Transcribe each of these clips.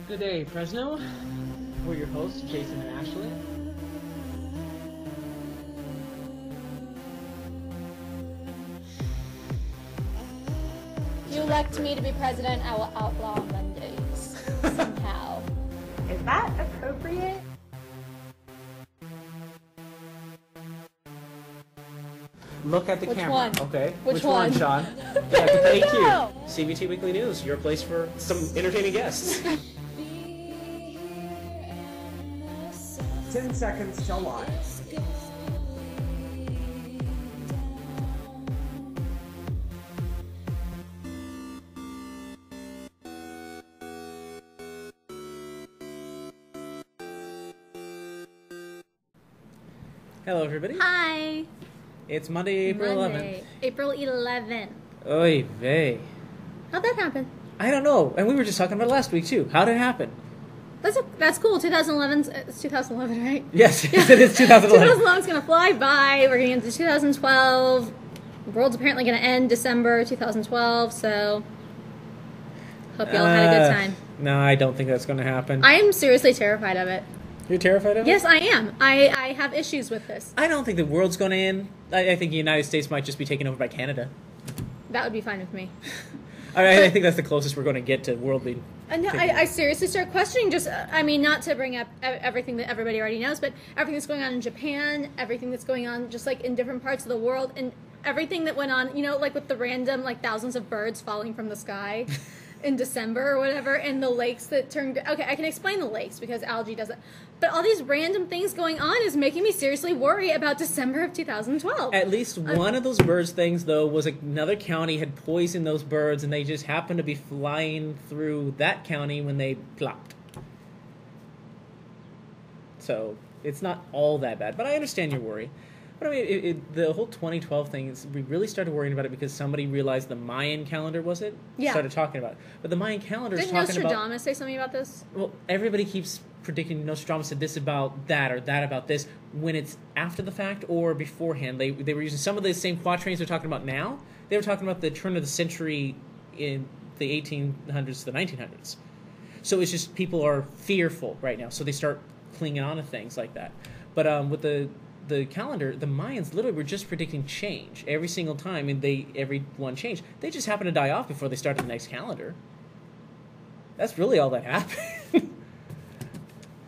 Good day, Fresno. We're your hosts, Jason and Ashley. You elect me to be president, I will outlaw Mondays. Somehow. Is that appropriate? Look at the Which camera. one? Okay. Which one? Sean? Thank you. No. CBT Weekly News, your place for some entertaining guests. 10 seconds till live. Hello, everybody. Hi. It's Monday, April 11th. April 11th. Oy vey. How'd that happen? I don't know. And we were just talking about it last week, too. How did it happen? That's cool. 2011's it's 2011, right? Yes, it is 2011. 2011's gonna fly by. We're gonna get into 2012. The world's apparently gonna end December 2012. So hope y'all had a good time. No, I don't think that's going to happen. I am seriously terrified of it. You're terrified of it? Yes, I am. I have issues with this. I don't think the world's going to end. I think the United States might just be taken over by Canada. That would be fine with me. I think that's the closest we're going to get to world being. No, I seriously start questioning not to bring up everything that everybody already knows, but everything that's going on in Japan, everything that's going on just like in different parts of the world, and everything that went on, like with the random, like thousands of birds falling from the sky in December or whatever, and the lakes that turned, okay, I can explain the lakes because algae does it, but all these random things going on is making me seriously worry about December of 2012. At least one of those birds things, though, was another county had poisoned those birds, and they just happened to be flying through that county when they plopped. So it's not all that bad, but I understand your worry. But I mean, the whole 2012 thing, we really started worrying about it because somebody realized the Mayan calendar, was it? Yeah. Started talking about it. But the Mayan calendar is Didn't talking about... Nostradamus say something about this? Well, everybody keeps predicting Nostradamus said this about that or that about this when it's after the fact or beforehand. They were using some of the same quatrains they're talking about now. They were talking about the turn of the century in the 1800s to the 1900s. So it's just people are fearful right now, so they start clinging on to things like that. But with the calendar, the Mayans literally were just predicting change every single time, and every one changed. They just happened to die off before they started the next calendar. That's really all that happened.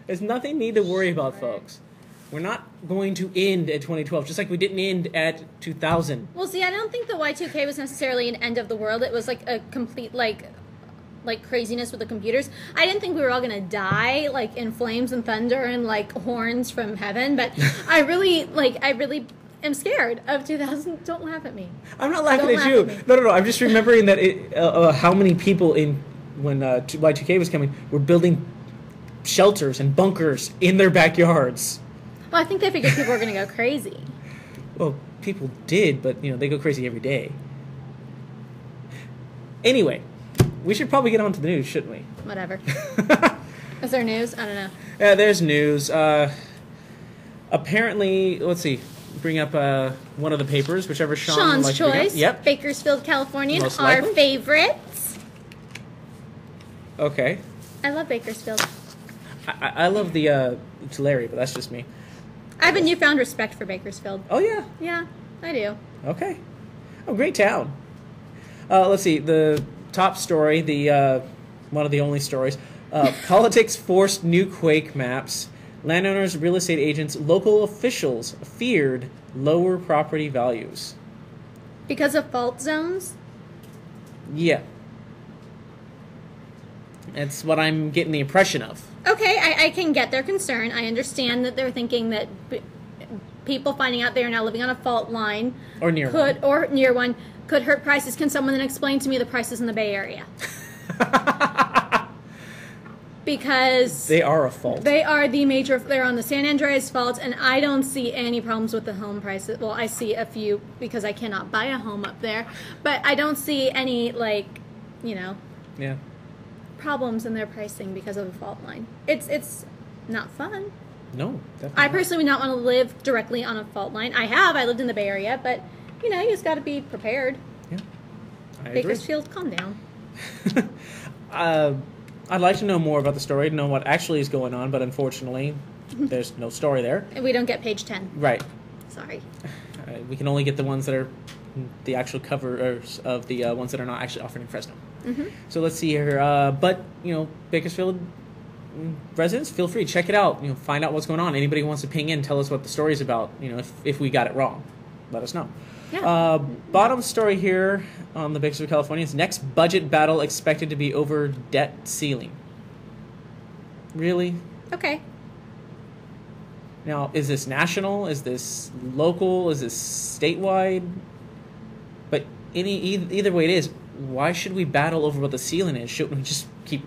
There's nothing need to worry about, folks. We're not going to end at 2012, just like we didn't end at 2000. Well, see, I don't think the Y2K was necessarily an end of the world. It was like a complete, like craziness with the computers. I didn't think we were all going to die, like, in flames and thunder and, like, horns from heaven, but I really am scared of 2000. Don't laugh at me. I'm not laughing Don't at you. laugh at me. No. I'm just remembering that how many people when Y2K was coming were building shelters and bunkers in their backyards. Well, I think they figured people were going to go crazy. Well, people did, but, they go crazy every day. Anyway, we should probably get on to the news, shouldn't we? Whatever. Is there news? I don't know. Yeah, there's news. Apparently, let's see. Bring up one of the papers, whichever Sean would Sean's like to bring up. Choice. Yep. Bakersfield, California. Most Our likely. favorites. Okay. I love Bakersfield. I love the Tulare, but that's just me. I have a newfound respect for Bakersfield. Oh, yeah. Yeah, I do. Okay. Oh, great town. Let's see. The top story, one of the only stories. Politics forced new quake maps. Landowners, real estate agents, local officials feared lower property values. Because of fault zones? Yeah. That's what I'm getting the impression of. Okay, I can get their concern. I understand that they're thinking that people finding out they are now living on a fault line Or near one could hurt prices. Can someone then explain to me the prices in the Bay Area? Because they are a fault. They are they're on the San Andreas Fault, and I don't see any problems with the home prices. Well, I see a few because I cannot buy a home up there, but I don't see any, Yeah. problems in their pricing because of the fault line. It's not fun. No, definitely I not. personally would not want to live directly on a fault line. I lived in the Bay Area, but, you just got to be prepared. Yeah, I agree. Bakersfield, calm down. I'd like to know more about the story, to know what actually is going on, but unfortunately, there's no story there. And we don't get page 10. Right. Sorry. We can only get the ones that are the actual covers of the ones that are not actually offered in Fresno. So let's see here. But, Bakersfield residents, feel free, check it out. Find out what's going on. Anybody who wants to ping in, tell us what the story's about. If we got it wrong, let us know. Yeah. Bottom story here on the Bakersfield Californians. Next budget battle expected to be over debt ceiling. Really? Okay. Now, is this national? Is this local? Is this statewide? But either way it is, why should we battle over what the ceiling is? Shouldn't we just keep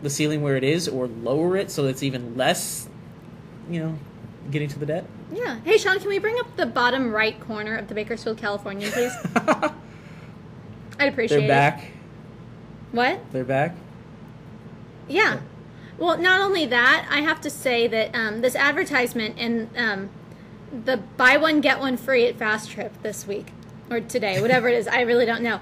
the ceiling where it is or lower it so it's even less, getting to the debt? Yeah. Hey, Sean, can we bring up the bottom right corner of the Bakersfield Californian, please? I'd appreciate it. They're back. What? They're back. Yeah. Well, not only that, I have to say that this advertisement and the buy one, get one free at Fast Trip this week, or today, whatever it is, I really don't know.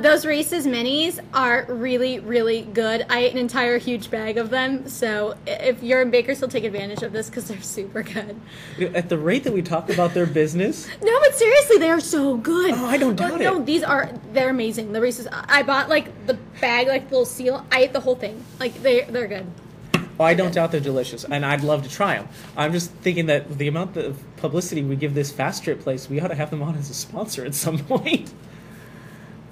Those Reese's Minis are really, really good. I ate an entire huge bag of them, so if you're in Bakersfield, take advantage of this because they're super good. At the rate that we talk about their business... No, but seriously, they are so good. Oh, I don't doubt it. No, they're amazing. The Reese's, I bought, the bag, the little seal. I ate the whole thing. They're good. Oh, I don't doubt they're delicious, and I'd love to try them. I'm just thinking that the amount of publicity we give this Fast Trip place, we ought to have them on as a sponsor at some point.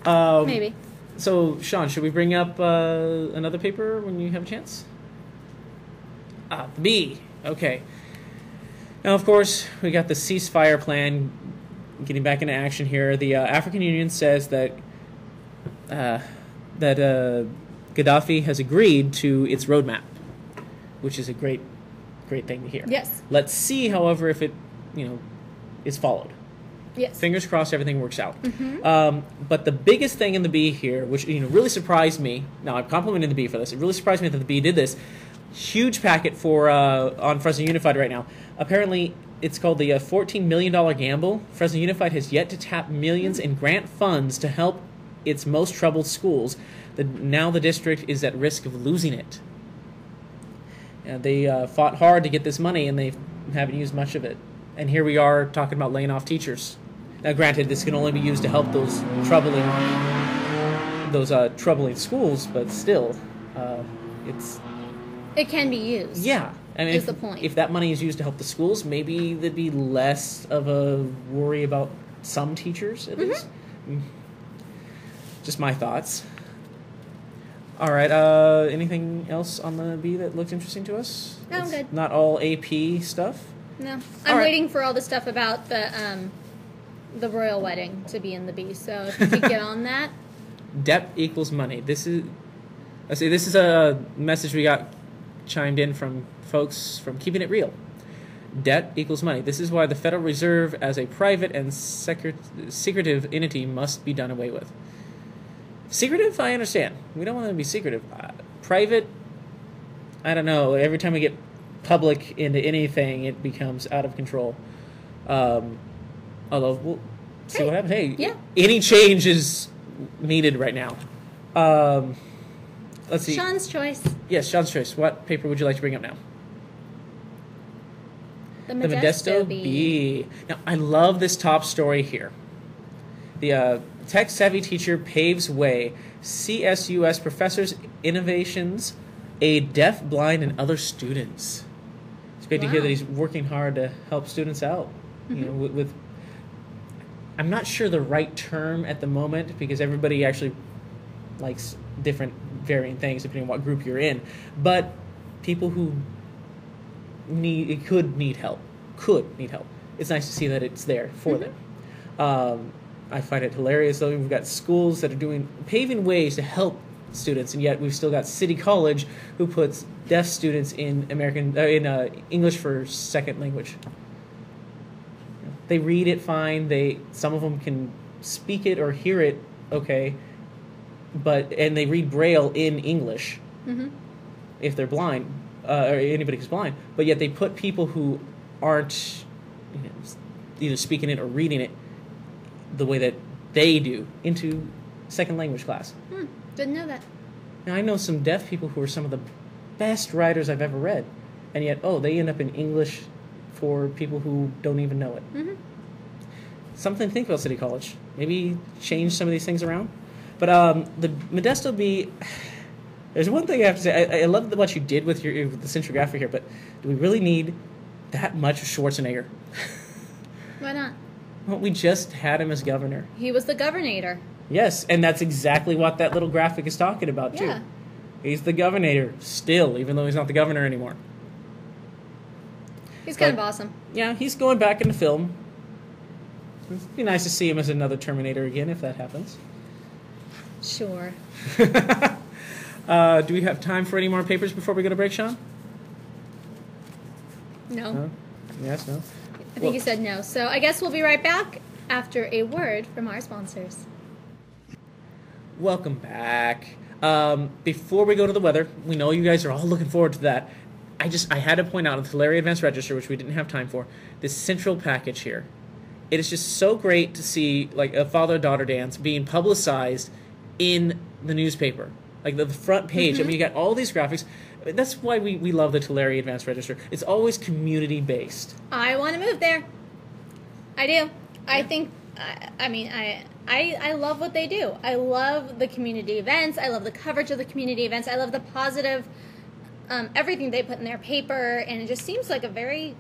Maybe. So, Sean, should we bring up another paper when you have a chance? The B. Okay. Now, of course, we got the ceasefire plan getting back into action here. The African Union says that Gaddafi has agreed to its roadmap, which is a great thing to hear. Yes. Let's see, however, if it, is followed. Yes. Fingers crossed everything works out. But the biggest thing in the B here, which really surprised me, now I'm complimenting the B for this, it really surprised me that the B did this, huge packet for on Fresno Unified right now. Apparently, it's called the $14 million gamble. Fresno Unified has yet to tap millions in grant funds to help its most troubled schools. Now the district is at risk of losing it. They fought hard to get this money, and they haven't used much of it. And here we are talking about laying off teachers. Now, granted, this can only be used to help those troubling schools, but still, it can be used. Yeah, I mean, is the point. If that money is used to help the schools, maybe there'd be less of a worry about some teachers, at least. Just my thoughts. All right. Anything else on the B that looked interesting to us? No, I'm good. Not all AP stuff. No, I'm waiting for all the stuff about the royal wedding to be in the B. So if you could get on that. Debt equals money. This is a message we got chimed in from folks from Keeping It Real. Debt equals money. This is why the Federal Reserve, as a private and secretive entity, must be done away with. Secretive, I understand. We don't want to be secretive. Private, I don't know. Every time we get public into anything, it becomes out of control. Although we'll see what happens. Hey, yeah. Any change is needed right now. Let's see. Sean's choice. Yes, Sean's choice. What paper would you like to bring up now? The Modesto B. Now, I love this top story here. The tech-savvy teacher paves way. CSUS professors' innovations aid deaf, blind, and other students. It's great to hear that he's working hard to help students out. With I'm not sure the right term at the moment because everybody actually likes different varying things depending on what group you're in. But people who could need help. It's nice to see that it's there for them. I find it hilarious though. We've got schools that are paving ways to help students, and yet we've still got City College who puts deaf students in English for second language. They read it fine. Some of them can speak it or hear it okay, and they read Braille in English if they're blind or anybody who's blind. But yet they put people who aren't either speaking it or reading it the way that they do into second language class. Didn't know that. Now, I know some deaf people who are some of the best writers I've ever read, and yet, they end up in English for people who don't even know it. Mm-hmm. Something to think about, City College. Maybe change some of these things around. But the Modesto Bee, there's one thing I have to say. I love what you did with with the centrography here, but do we really need that much Schwarzenegger? Why not? Well, we just had him as governor. He was the governor. Yes, and that's exactly what that little graphic is talking about, too. Yeah. He's the governor still, even though he's not the governor anymore. He's kind of awesome. Yeah, he's going back into film. It'd be nice to see him as another Terminator again, if that happens. Sure. Do we have time for any more papers before we go to break, Sean? No. No? Yes, no? I think you said no. So I guess we'll be right back after a word from our sponsors. Welcome back. Before we go to the weather, we know you guys are all looking forward to that. I had to point out in the Tulare Advanced Register, which we didn't have time for, this central package here. It is just so great to see like a father-daughter dance being publicized in the newspaper. Like the front page. Mm-hmm. I mean, you got all these graphics. That's why we love the Tulare Advanced Register. It's always community-based. I want to move there. I do. Yeah. I think, I love what they do. I love the community events. I love the coverage of the community events. I love the positive, everything they put in their paper. And it just seems like a very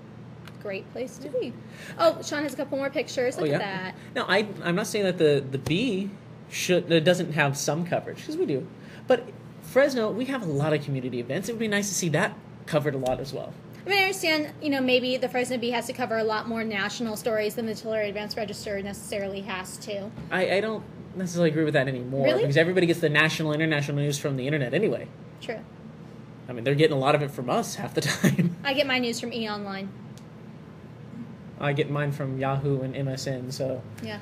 great place to be. Oh, Sean has a couple more pictures. Look at that. No, I'm not saying that the Bee doesn't have some coverage, because we do. But Fresno, we have a lot of community events. It would be nice to see that covered a lot as well. I mean, I understand, maybe the Fresno Bee has to cover a lot more national stories than the Tulare Advanced Register necessarily has to. I don't necessarily agree with that anymore. Really? Because everybody gets the national, international news from the internet anyway. True. I mean, they're getting a lot of it from us half the time. I get my news from eOnline. I get mine from Yahoo and MSN, so... Yeah.